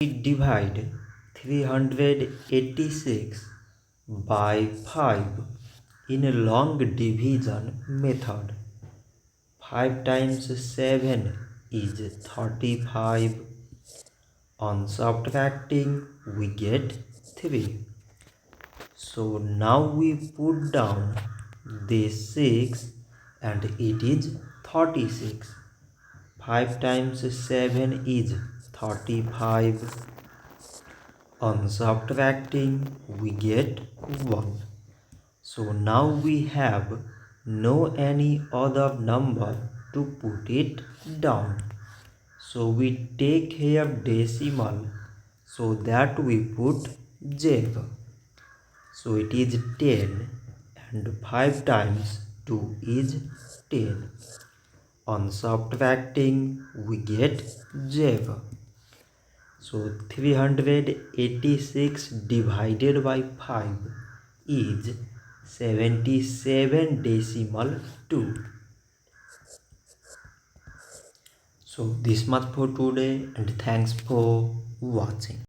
divide 386 by 5 in a long division method. 5 times 7 is 35. On subtracting, we get 3. So now we put down this 6 and it is 36. 5 times 7 is 35. On subtracting, we get 1. So now we have no any other number to put it down. So we take here decimal so that we put 0. So it is 10 and 5 times 2 is 10. On subtracting, we get 0. So 386 divided by 5 is 77 decimal 2. So this much for today and thanks for watching.